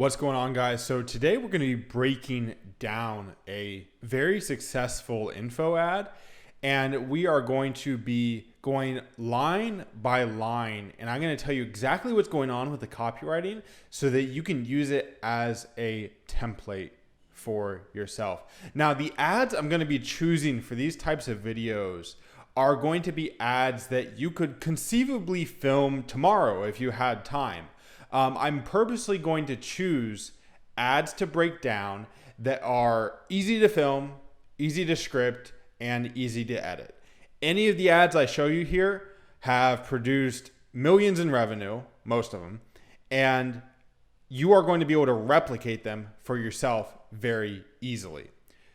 What's going on, guys? So today we're going to be breaking down a very successful info ad, and we are going to be going line by line, and I'm going to tell you exactly what's going on with the copywriting so that you can use it as a template for yourself. Now, the ads I'm going to be choosing for these types of videos are going to be ads that you could conceivably film tomorrow if you had time. I'm purposely going to choose ads to break down that are easy to film, easy to script, and easy to edit. Any of the ads I show you here have produced millions in revenue, most of them, and you are going to be able to replicate them for yourself very easily.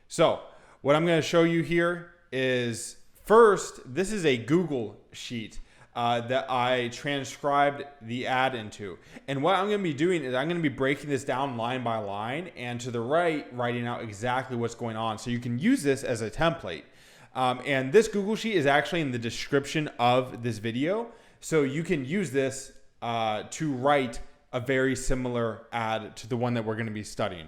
So what I'm going to show you here is, first, this is a Google sheet that I transcribed the ad into. And what I'm going to be doing is I'm going to be breaking this down line by line, and to the right, writing out exactly what's going on. So you can use this as a template. And this Google sheet is actually in the description of this video. So you can use this to write a very similar ad to the one that we're going to be studying.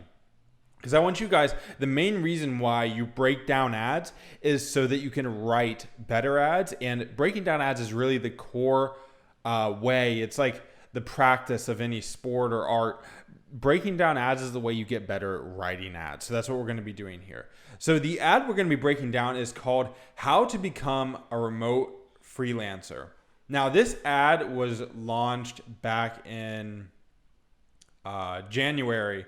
Because I want you guys, the main reason why you break down ads is so that you can write better ads. And breaking down ads is really the core way. It's like the practice of any sport or art. Breaking down ads is the way you get better at writing ads. So that's what we're going to be doing here. So the ad we're going to be breaking down is called How to Become a Remote Freelancer. Now, this ad was launched back in January.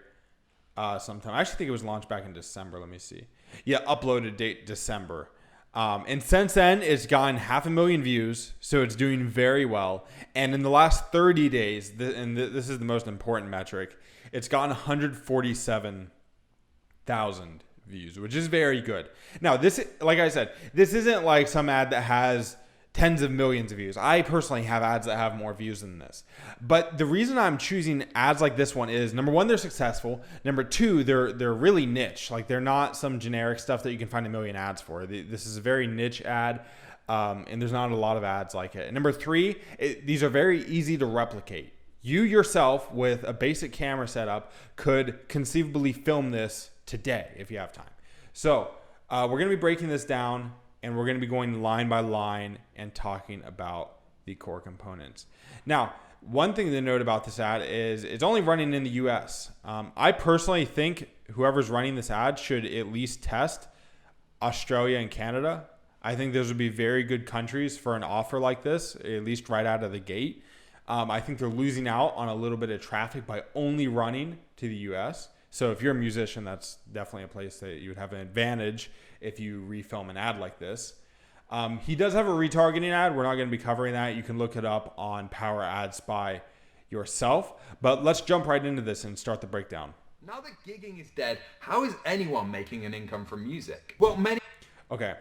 Sometime. I actually think it was launched back in December. Let me see. Yeah, uploaded date December. And since then, it's gotten 500,000 views, so it's doing very well. And in the last 30 days, and this is the most important metric, it's gotten 147,000 views, which is very good. Now, this, like I said, this isn't like some ad that has tens of millions of views. I personally have ads that have more views than this. But the reason I'm choosing ads like this one is, number one, they're successful. Number two, they're really niche. Like, they're not some generic stuff that you can find a million ads for. This is a very niche ad, and there's not a lot of ads like it. And number three, these are very easy to replicate. You yourself, with a basic camera setup, could conceivably film this today if you have time. So we're going to be breaking this down, and we're going to be going line by line and talking about the core components. Now, one thing to note about this ad is it's only running in the US. I personally think whoever's running this ad should at least test Australia and Canada. I think those would be very good countries for an offer like this, at least right out of the gate. I think they're losing out on a little bit of traffic by only running to the US. So if you're a musician, that's definitely a place that you would have an advantage if you refilm an ad like this. He does have a retargeting ad. We're not going to be covering that. You can look it up on Power Ad Spy yourself. But let's jump right into this and start the breakdown. Now that gigging is dead, how is anyone making an income from music? Well, many... Okay.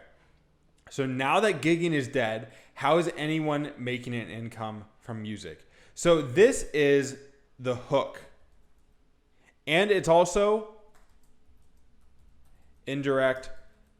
So now that gigging is dead, how is anyone making an income from music? So this is the hook. And it's also indirect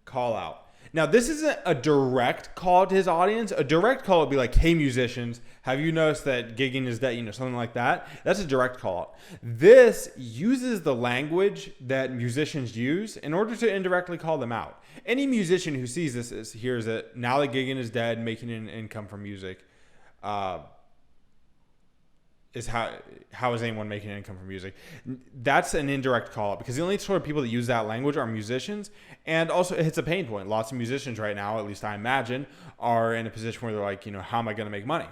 call out. Now, this isn't a direct call to his audience. A direct call would be like, hey, musicians, have you noticed that gigging is dead? You know, something like that. That's a direct call out. This uses the language that musicians use in order to indirectly call them out. Any musician who sees this hears that now that gigging is dead, making an income from music, is how is anyone making an income from music? That's an indirect call out, because the only sort of people that use that language are musicians, and also it hits a pain point. Lots of musicians right now, at least I imagine, are in a position where they're like, you know, how am I going to make money?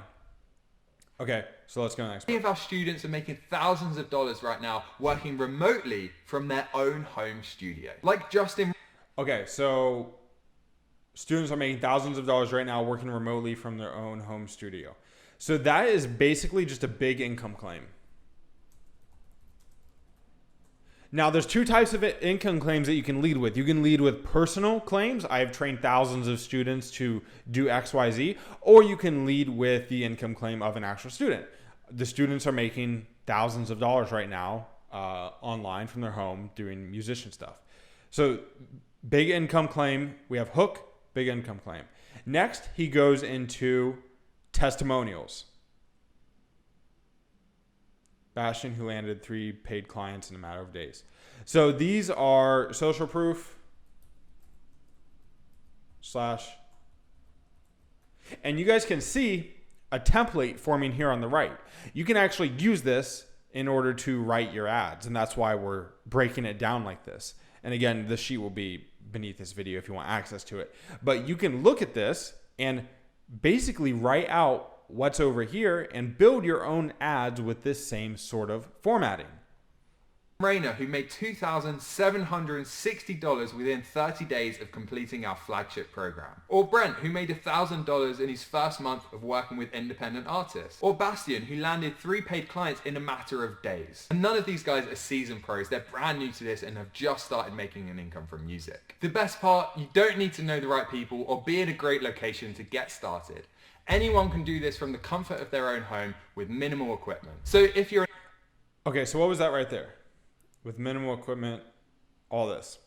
Okay, so let's go to the next one. Many of our students are making thousands of dollars right now working remotely from their own home studio. Like Justin. Okay, so students are making thousands of dollars right now working remotely from their own home studio. So that is basically just a big income claim. Now, there's two types of income claims that you can lead with. You can lead with personal claims. I have trained thousands of students to do XYZ. Or you can lead with the income claim of an actual student. The students are making thousands of dollars right now online from their home doing musician stuff. So big income claim. We have hook, big income claim. Next, he goes into testimonials. Bastian, who landed 3 paid clients in a matter of days. So these are social proof / and you guys can see a template forming here on the right. You can actually use this in order to write your ads, and that's why we're breaking it down like this. And again, the sheet will be beneath this video if you want access to it. But you can look at this and basically write out what's over here and build your own ads with this same sort of formatting. Rainer, who made $2,760 within 30 days of completing our flagship program. Or Brent, who made $1,000 in his first month of working with independent artists. Or Bastian, who landed 3 paid clients in a matter of days. And none of these guys are seasoned pros. They're brand new to this and have just started making an income from music. The best part, you don't need to know the right people or be in a great location to get started. Anyone can do this from the comfort of their own home with minimal equipment. So if you're... Okay, so what was that right there? With minimal equipment, all this.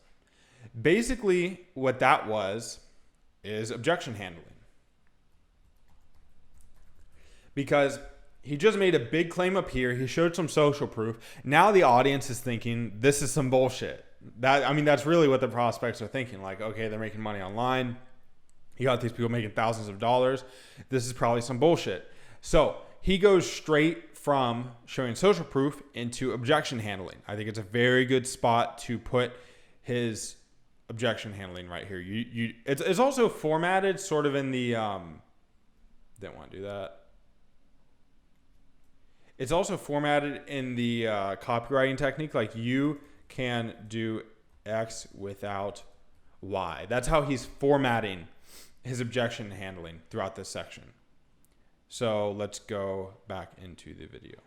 Basically, what that was is objection handling. Because he just made a big claim up here. He showed some social proof. Now the audience is thinking, this is some bullshit. That's really what the prospects are thinking. Like, okay, they're making money online. You got these people making thousands of dollars. This is probably some bullshit. So he goes straight from showing social proof into objection handling. I think it's a very good spot to put his objection handling right here. It's also formatted sort of in the didn't want to do that. It's also formatted in the copywriting technique, like you can do X without Y. That's how he's formatting his objection handling throughout this section. So let's go back into the video.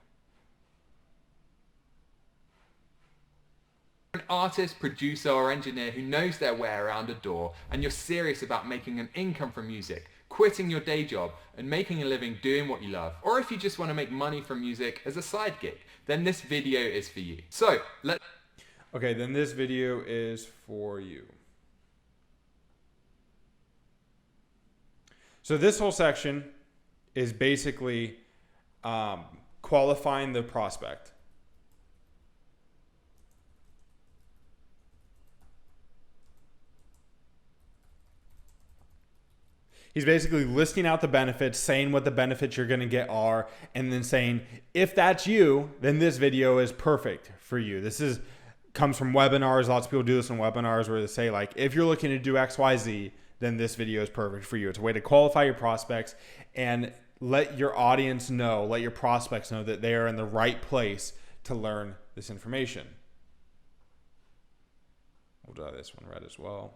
An artist, producer, or engineer who knows their way around a door, and you're serious about making an income from music, quitting your day job, and making a living doing what you love, or if you just want to make money from music as a side gig, then this video is for you. So Okay, then this video is for you. So this whole section is basically qualifying the prospect. He's basically listing out the benefits, saying what the benefits you're going to get are, and then saying, if that's you, then this video is perfect for you. This comes from webinars. Lots of people do this in webinars where they say, like, if you're looking to do X, Y, Z, then this video is perfect for you. It's a way to qualify your prospects and let your audience know, let your prospects know that they are in the right place to learn this information. We'll draw this one red as well.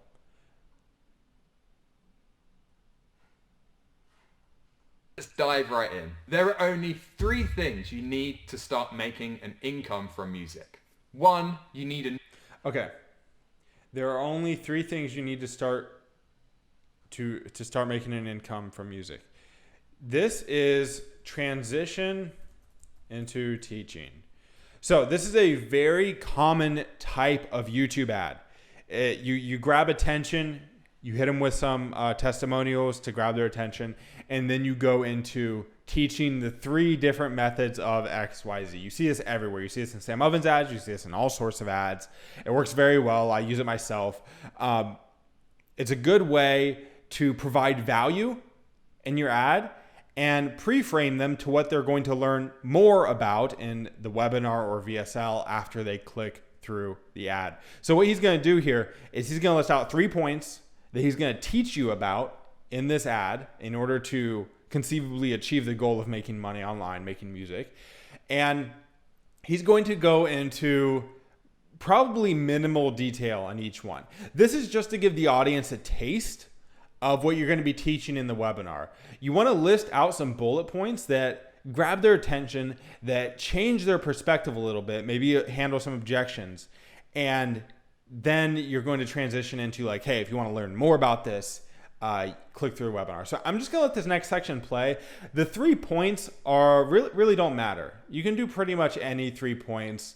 let's dive right in. There are only 3 things you need to start making an income from music. 1, you need a... Okay. There are only 3 things you need to start making an income from music. This is transition into teaching. So this is a very common type of YouTube ad. You grab attention, you hit them with some testimonials to grab their attention, and then you go into teaching the 3 different methods of X, Y, Z. You see this everywhere. You see this in Sam Ovens ads. You see this in all sorts of ads. It works very well. I use it myself. It's a good way to provide value in your ad and pre-frame them to what they're going to learn more about in the webinar or VSL after they click through the ad. So what he's going to do here is he's going to list out 3 points that he's going to teach you about in this ad in order to conceivably achieve the goal of making money online, making music. And he's going to go into probably minimal detail on each one. This is just to give the audience a taste of what you're going to be teaching in the webinar. You want to list out some bullet points that grab their attention, that change their perspective a little bit, maybe handle some objections. And then you're going to transition into like, hey, if you want to learn more about this, click through the webinar. So I'm just going to let this next section play. The 3 points are really don't matter. You can do pretty much any 3 points.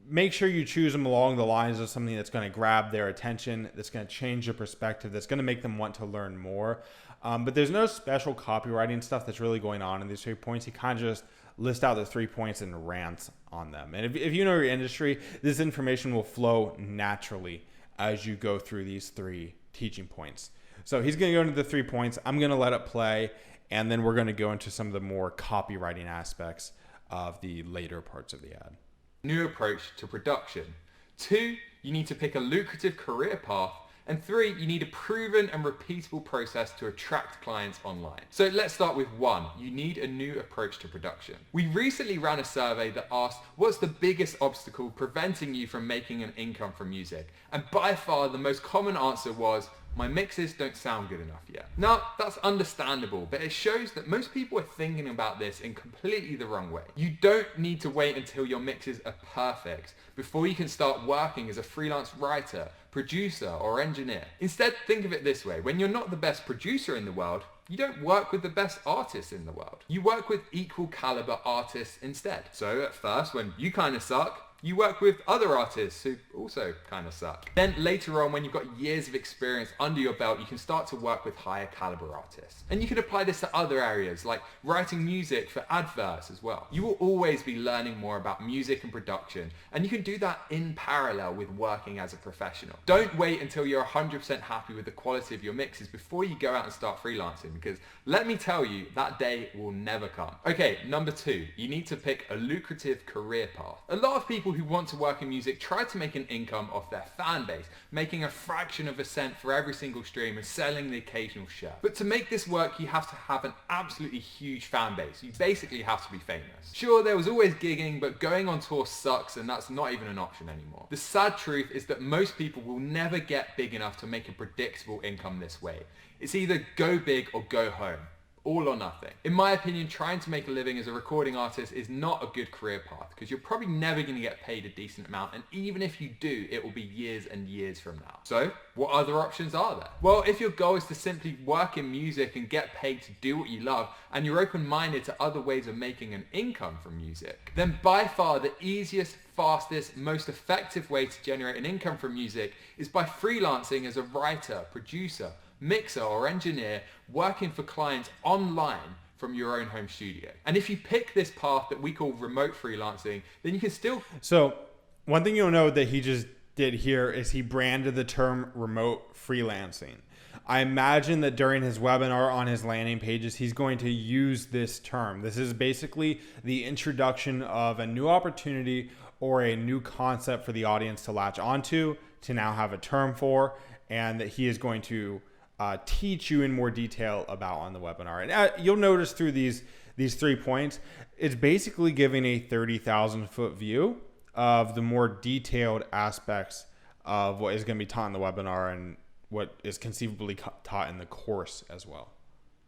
Make sure you choose them along the lines of something that's going to grab their attention, that's going to change their perspective, that's going to make them want to learn more. But there's no special copywriting stuff that's really going on in these 3 points. He kind of just list out the 3 points and rant on them. And if you know your industry, this information will flow naturally as you go through these 3 teaching points. So he's going to go into the 3 points. I'm going to let it play, and then we're going to go into some of the more copywriting aspects of the later parts of the ad. New approach to production. 2, you need to pick a lucrative career path. And 3, you need a proven and repeatable process to attract clients online. So let's start with 1. You need a new approach to production. We recently ran a survey that asked, what's the biggest obstacle preventing you from making an income from music? And by far the most common answer was, my mixes don't sound good enough yet. Now, that's understandable, but it shows that most people are thinking about this in completely the wrong way. You don't need to wait until your mixes are perfect before you can start working as a freelance writer, producer, or engineer. Instead, think of it this way. When you're not the best producer in the world, you don't work with the best artists in the world. You work with equal caliber artists instead. So at first, when you kind of suck, you work with other artists who also kind of suck. Then later on, when you've got years of experience under your belt, you can start to work with higher caliber artists. And you can apply this to other areas like writing music for adverts as well. You will always be learning more about music and production, and you can do that in parallel with working as a professional. Don't wait until you're 100% happy with the quality of your mixes before you go out and start freelancing, because let me tell you, that day will never come. Okay, number 2, you need to pick a lucrative career path. A lot of people who want to work in music try to make an income off their fan base, making a fraction of a cent for every single stream and selling the occasional shirt. But to make this work, you have to have an absolutely huge fan base. You basically have to be famous. Sure, there was always gigging, but going on tour sucks, and that's not even an option anymore. The sad truth is that most people will never get big enough to make a predictable income this way. It's either go big or go home. All or nothing. In my opinion, trying to make a living as a recording artist is not a good career path because you're probably never going to get paid a decent amount, and even if you do, it will be years and years from now. So, what other options are there? Well, if your goal is to simply work in music and get paid to do what you love, and you're open-minded to other ways of making an income from music, then by far the easiest, fastest, most effective way to generate an income from music is by freelancing as a writer, producer, mixer, or engineer working for clients online from your own home studio. And if you pick this path that we call remote freelancing, then you can still... So one thing you'll know that he just did here is he branded the term remote freelancing. I imagine that during his webinar on his landing pages, he's going to use this term. This is basically the introduction of a new opportunity or a new concept for the audience to latch onto, to now have a term for, and that he is going to teach you in more detail about on the webinar. And you'll notice through these 3 points, it's basically giving a 30,000 foot view of the more detailed aspects of what is going to be taught in the webinar and what is conceivably taught in the course as well.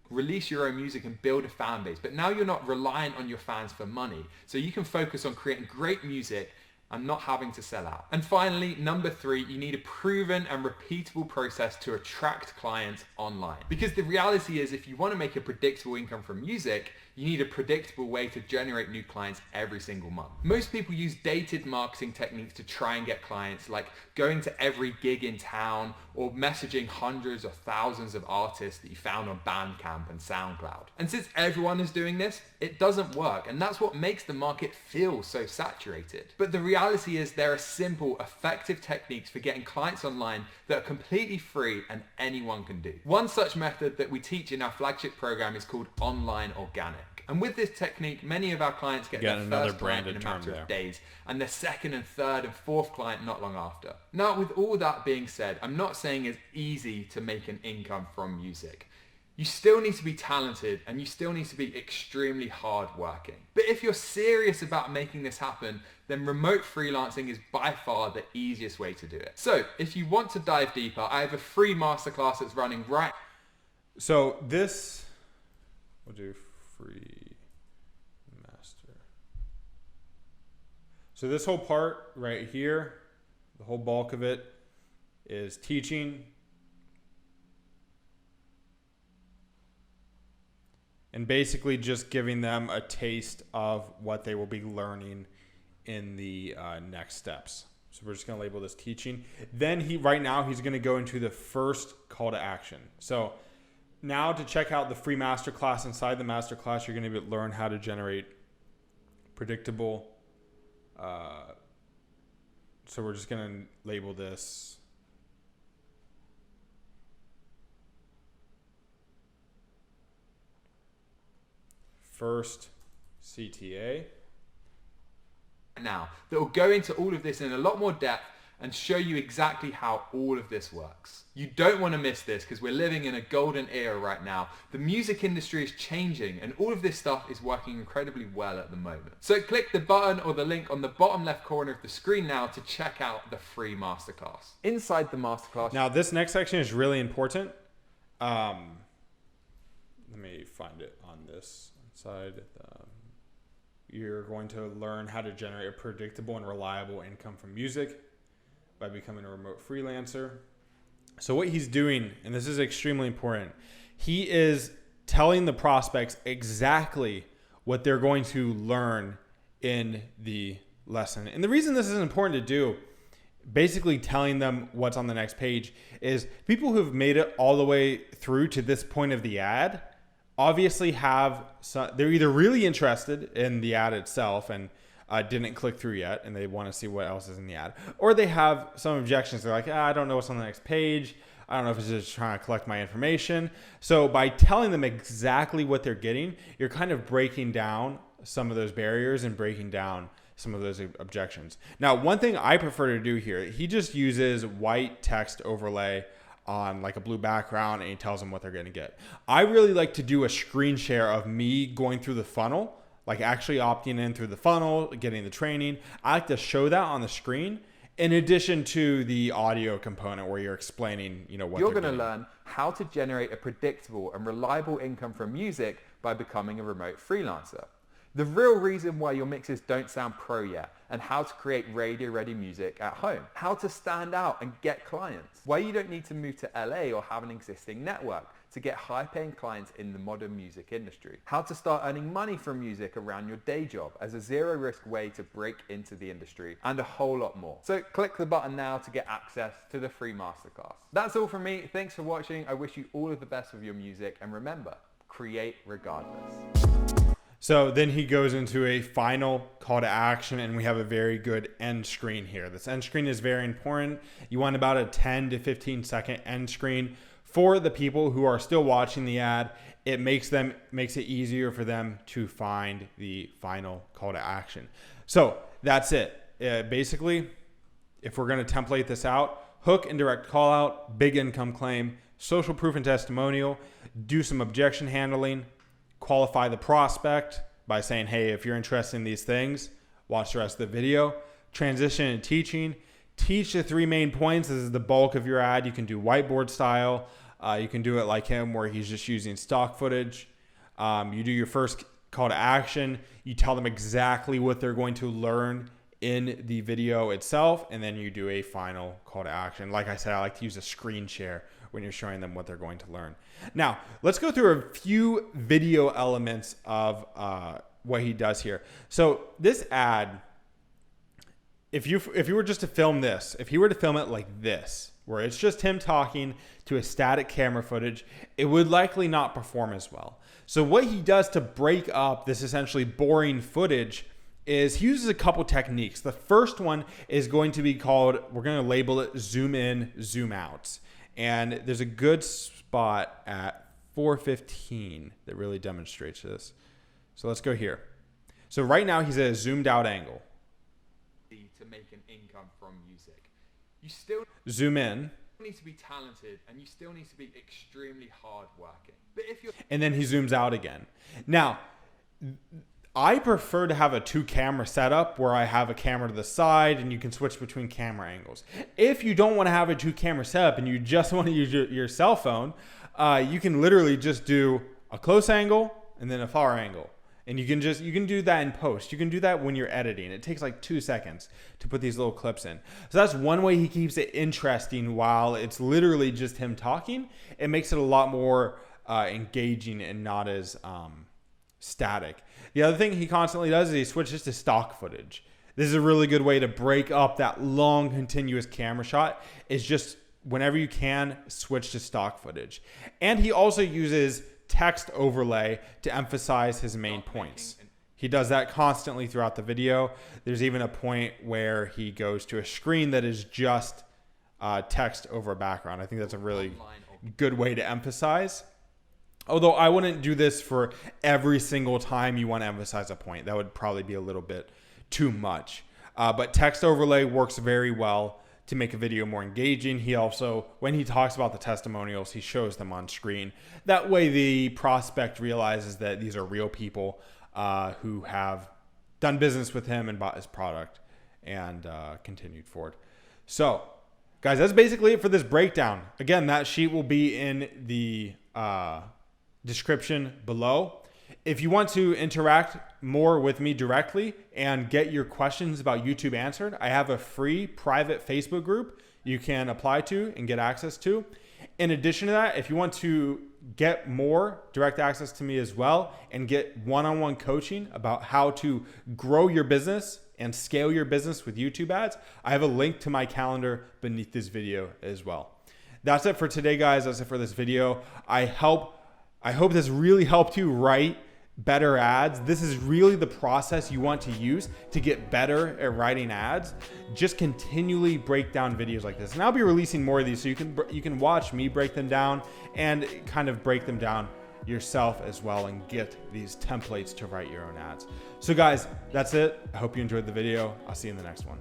Release your own music and build a fan base, but now you're not reliant on your fans for money, so you can focus on creating great music and not having to sell out. And finally, number 3, you need a proven and repeatable process to attract clients online. Because the reality is, if you want to make a predictable income from music, you need a predictable way to generate new clients every single month. Most people use dated marketing techniques to try and get clients, like going to every gig in town or messaging hundreds or thousands of artists that you found on Bandcamp and SoundCloud. And since everyone is doing this, it doesn't work, and that's what makes the market feel so saturated. But the reality is there are simple, effective techniques for getting clients online that are completely free and anyone can do. One such method that we teach in our flagship program is called online organic. And with this technique, many of our clients get their first client in a matter of days, and their second and third and fourth client not long after. Now, with all that being said, I'm not saying it's easy to make an income from music. You still need to be talented, and you still need to be extremely hardworking. But if you're serious about making this happen, then remote freelancing is by far the easiest way to do it. So if you want to dive deeper, I have a free masterclass that's running right. So this, we'll do free master. So this whole part right here, the whole bulk of it is teaching and basically just giving them a taste of what they will be learning in the next steps. So we're just going to label this teaching. Then right now he's going to go into the first call to action. So now to check out the free masterclass, inside the masterclass, you're going to learn how to generate predictable. So we're just going to label this first CTA. Now, that will go into all of this in a lot more depth and show you exactly how all of this works. You don't want to miss this because we're living in a golden era right now. The music industry is changing and all of this stuff is working incredibly well at the moment. So click the button or the link on the bottom left corner of the screen now to check out the free masterclass. Inside the masterclass. Now this next section is really important. Let me find it on this side. You're going to learn how to generate a predictable and reliable income from music by becoming a remote freelancer. So what he's doing, and this is extremely important, he is telling the prospects exactly what they're going to learn in the lesson. And the reason this is important to do, basically telling them what's on the next page, is people who've made it all the way through to this point of the ad obviously they're either really interested in the ad itself and didn't click through yet and they want to see what else is in the ad, or they have some objections. They're like, I don't know what's on the next page. I don't know if it's just trying to collect my information. So by telling them exactly what they're getting, you're kind of breaking down some of those barriers and breaking down some of those objections. Now, one thing I prefer to do here, he just uses white text overlay on like a blue background and he tells them what they're going to get. I really like to do a screen share of me going through the funnel, like actually opting in through the funnel, getting the training. I like to show that on the screen in addition to the audio component where you're explaining, what you're going to learn how to generate a predictable and reliable income from music by becoming a remote freelancer. The real reason why your mixes don't sound pro yet, and how to create radio-ready music at home. How to stand out and get clients. Why you don't need to move to LA or have an existing network to get high-paying clients in the modern music industry. How to start earning money from music around your day job as a zero-risk way to break into the industry, and a whole lot more. So click the button now to get access to the free masterclass. That's all from me. Thanks for watching. I wish you all of the best with your music, and remember, create regardless. So then he goes into a final call to action, and we have a very good end screen here. This end screen is very important. You want about a 10 to 15 second end screen for the people who are still watching the ad. It makes it easier for them to find the final call to action. So that's it. Basically, if we're going to template this out, hook and direct call out, big income claim, social proof and testimonial, do some objection handling, qualify the prospect by saying, hey, if you're interested in these things, watch the rest of the video. Transition and teaching. Teach the 3 main points. This is the bulk of your ad. You can do whiteboard style. You can do it like him where he's just using stock footage. You do your first call to action. You tell them exactly what they're going to learn in the video itself, and then you do a final call to action. Like I said, I like to use a screen share when you're showing them what they're going to learn. Now, let's go through a few video elements of what he does here. So this ad, if you were just to film this, if he were to film it like this, where it's just him talking to a static camera footage, it would likely not perform as well. So what he does to break up this essentially boring footage is he uses a couple techniques. The first one is going to be called, we're going to label it zoom in, zoom out. And there's a good spot at 4:15 that really demonstrates this. So let's go here. So right now he's at a zoomed out angle. To make an income from music, you still zoom in. Need to be talented, and you still need to be extremely hard working. But if you're and then he zooms out again. Now, I prefer to have a 2-camera setup where I have a camera to the side and you can switch between camera angles. If you don't want to have a 2-camera setup and you just want to use your cell phone, you can literally just do a close angle and then a far angle. And you can do that in post. You can do that when you're editing. It takes like 2 seconds to put these little clips in. So that's one way he keeps it interesting while it's literally just him talking. It makes it a lot more engaging and not as static. The other thing he constantly does is he switches to stock footage. This is a really good way to break up that long continuous camera shot, is just whenever you can switch to stock footage. And he also uses text overlay to emphasize his main points. He does that constantly throughout the video. There's even a point where he goes to a screen that is just text over a background. I think that's a really good way to emphasize. Although I wouldn't do this for every single time you want to emphasize a point. That would probably be a little bit too much. But text overlay works very well to make a video more engaging. He also, when he talks about the testimonials, he shows them on screen. That way the prospect realizes that these are real people who have done business with him and bought his product and continued forward. So, guys, that's basically it for this breakdown. Again, that sheet will be in the description below. If you want to interact more with me directly and get your questions about YouTube answered, I have a free private Facebook group you can apply to and get access to. In addition to that, if you want to get more direct access to me as well and get one-on-one coaching about how to grow your business and scale your business with YouTube ads, I have a link to my calendar beneath this video as well. That's it for today, guys. That's it for this video. I hope this really helped you write better ads. This is really the process you want to use to get better at writing ads. Just continually break down videos like this. And I'll be releasing more of these so you can watch me break them down and kind of break them down yourself as well and get these templates to write your own ads. So guys, that's it. I hope you enjoyed the video. I'll see you in the next one.